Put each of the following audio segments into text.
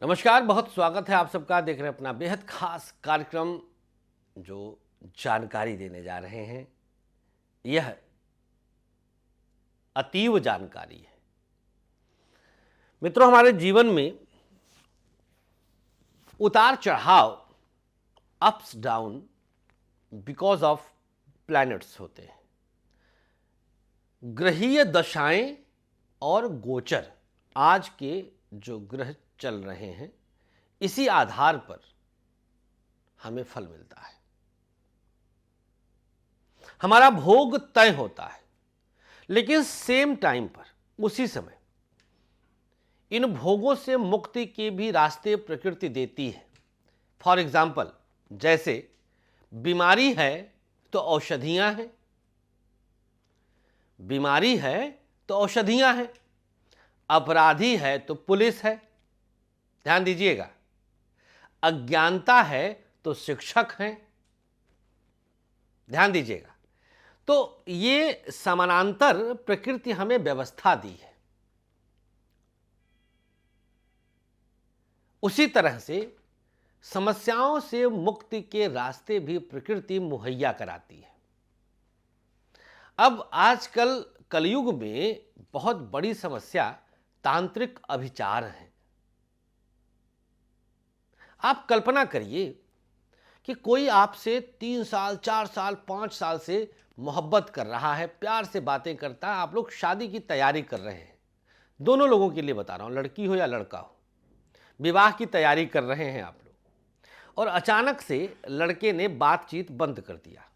नमस्कार, बहुत स्वागत है आप सबका। देख रहे हैं अपना बेहद खास कार्यक्रम जो जानकारी देने जा रहे हैं। यह अतीव जानकारी है। मित्रों, हमारे जीवन में उतार चढ़ाव, ups down because of planets होते हैं। ग्रहीय दशाएं और गोचर, आज के जो ग्रह चल रहे हैं, इसी आधार पर हमें फल मिलता है। हमारा भोग तय होता है, लेकिन सेम टाइम पर, उसी समय इन भोगों से मुक्ति के भी रास्ते प्रकृति देती है। फॉर एग्जाम्पल, जैसे बीमारी है तो औषधियां हैं, बीमारी है तो औषधियां हैं, अपराधी है तो पुलिस है। ध्यान दीजिएगा, अज्ञानता है तो शिक्षक हैं। ध्यान दीजिएगा, तो ये समानांतर प्रकृति हमें व्यवस्था दी है। उसी तरह से समस्याओं से मुक्ति के रास्ते भी प्रकृति मुहैया कराती है। अब आजकल कलयुग में बहुत बड़ी समस्या तांत्रिक अभिचार है। आप कल्पना करिए कि कोई आपसे 3 साल, 4 साल, 5 साल से मोहब्बत कर रहा है, प्यार से बातें करता है, आप लोग शादी की तैयारी कर रहे हैं। दोनों लोगों के लिए बता रहा हूं, लड़की हो या लड़का हो, विवाह की तैयारी कर रहे हैं आप लोग, और अचानक से लड़के ने बातचीत बंद कर दिया।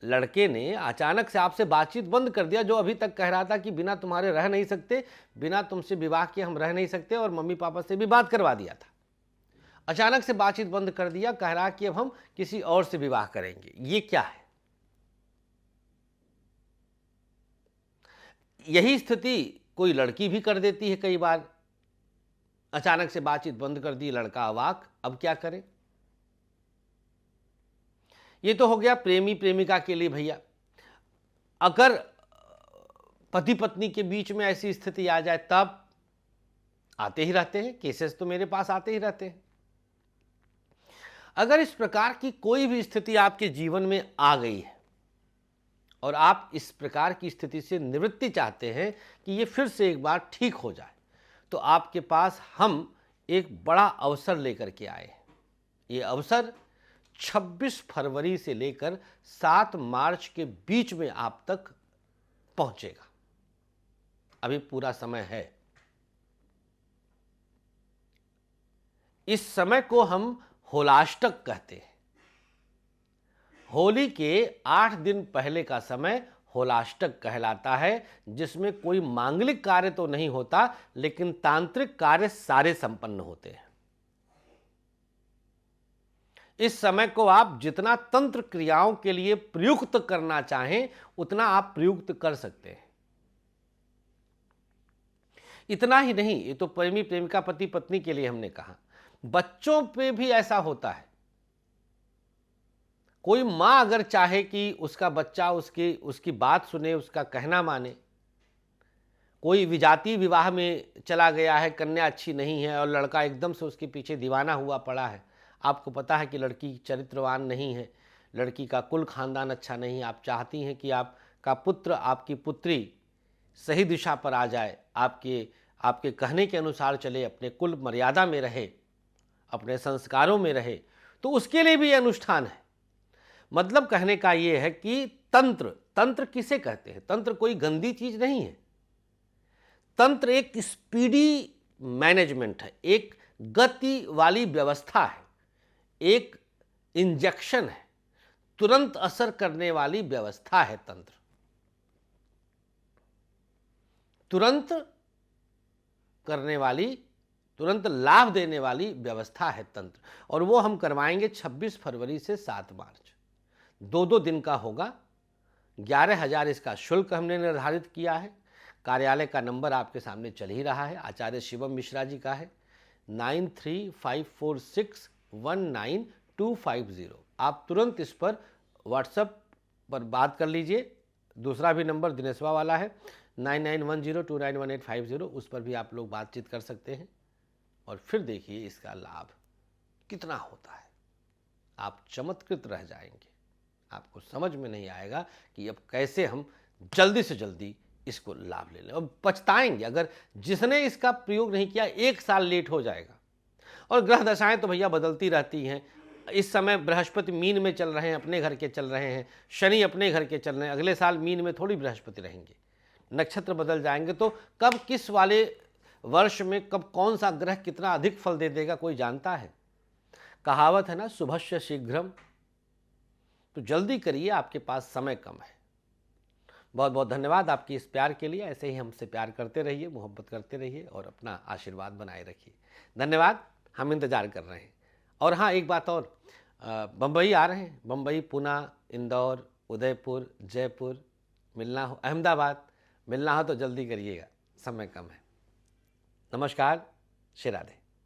लड़के ने अचानक से आपसे बातचीत बंद कर दिया। जो अभी तक कह रहा था कि बिना तुम्हारे रह नहीं सकते, बिना तुमसे विवाह किए हम रह नहीं सकते, और मम्मी पापा से भी बात करवा दिया था, अचानक से बातचीत बंद कर दिया, कह रहा कि अब हम किसी और से विवाह करेंगे। ये क्या है? यही स्थिति कोई लड़की भी कर देती है कई बार। अचानक से बातचीत बंद कर दी, लड़का अवाक, अब क्या करे? ये तो हो गया प्रेमी प्रेमिका के लिए। भैया, अगर पति पत्नी के बीच में ऐसी स्थिति आ जाए, तब आते ही रहते हैं केसेस, तो मेरे पास आते ही रहते हैं। अगर इस प्रकार की कोई भी स्थिति आपके जीवन में आ गई है और आप इस प्रकार की स्थिति से निवृत्ति चाहते हैं कि ये फिर से एक बार ठीक हो जाए, तो आपके पास हम एक बड़ा अवसर लेकर के आए हैं। ये अवसर 26 फरवरी से लेकर 7 मार्च के बीच में आप तक पहुंचेगा। अभी पूरा समय है। इस समय को हम होलाष्टक कहते हैं। होली के 8 दिन पहले का समय होलाष्टक कहलाता है, जिसमें कोई मांगलिक कार्य तो नहीं होता, लेकिन तांत्रिक कार्य सारे संपन्न होते हैं। इस समय को आप जितना तंत्र क्रियाओं के लिए प्रयुक्त करना चाहें, उतना आप प्रयुक्त कर सकते हैं। इतना ही नहीं, ये तो प्रेमी प्रेमिका, पति पत्नी के लिए हमने कहा, बच्चों पे भी ऐसा होता है। कोई मां अगर चाहे कि उसका बच्चा उसकी बात सुने, उसका कहना माने, कोई विजातीय विवाह में चला गया है, कन्या अच्छी नहीं है और लड़का एकदम से उसके पीछे दीवाना हुआ पड़ा है, आपको पता है कि लड़की चरित्रवान नहीं है, लड़की का कुल खानदान अच्छा नहीं, आप चाहती हैं कि आपका पुत्र, आपकी पुत्री सही दिशा पर आ जाए, आपके कहने के अनुसार चले, अपने कुल मर्यादा में रहे, अपने संस्कारों में रहे, तो उसके लिए भी ये अनुष्ठान है। मतलब कहने का ये है कि तंत्र किसे कहते हैं? तंत्र कोई गंदी चीज नहीं है। तंत्र एक स्पीडी मैनेजमेंट है, एक गति वाली व्यवस्था है, एक इंजेक्शन है, तुरंत असर करने वाली व्यवस्था है तंत्र। तुरंत करने वाली, तुरंत लाभ देने वाली व्यवस्था है तंत्र, और वो हम करवाएंगे 26 फरवरी से 7 मार्च। 2 दिन का होगा। 11,000 इसका शुल्क हमने निर्धारित किया है। कार्यालय का नंबर आपके सामने चल ही रहा है, आचार्य शिवम मिश्रा जी का है, 9354619250। आप तुरंत इस पर व्हाट्सएप पर बात कर लीजिए। दूसरा भी नंबर दिनेशवा वाला है, 9910291850, उस पर भी आप लोग बातचीत कर सकते हैं। और फिर देखिए इसका लाभ कितना होता है। आप चमत्कृत रह जाएंगे, आपको समझ में नहीं आएगा कि अब कैसे हम जल्दी से जल्दी इसको लाभ ले लें, और पछताएंगे। अगर जिसने इसका प्रयोग नहीं किया 1 साल लेट हो जाएगा। और ग्रह दशाएं तो भैया बदलती रहती हैं। इस समय बृहस्पति मीन में चल रहे हैं, अपने घर के चल रहे हैं, शनि अपने घर के चल रहे हैं, अगले साल मीन में थोड़ी बृहस्पति रहेंगे, नक्षत्र बदल जाएंगे। तो कब किस वाले वर्ष में कब कौन सा ग्रह कितना अधिक फल दे देगा कोई जानता है। कहावत है ना, शुभस्य शीघ्रम। तो जल्दी करिए, आपके पास समय कम है। बहुत बहुत धन्यवाद आपकी इस प्यार के लिए। ऐसे ही हमसे प्यार करते रहिए, मोहब्बत करते रहिए और अपना आशीर्वाद बनाए रखिए। धन्यवाद, हम इंतज़ार कर रहे हैं। और हाँ, एक बात और, बम्बई आ रहे हैं, बम्बई, पुणे, इंदौर, उदयपुर, जयपुर मिलना हो, अहमदाबाद मिलना हो तो जल्दी करिएगा, समय कम है। नमस्कार, श्री राधे।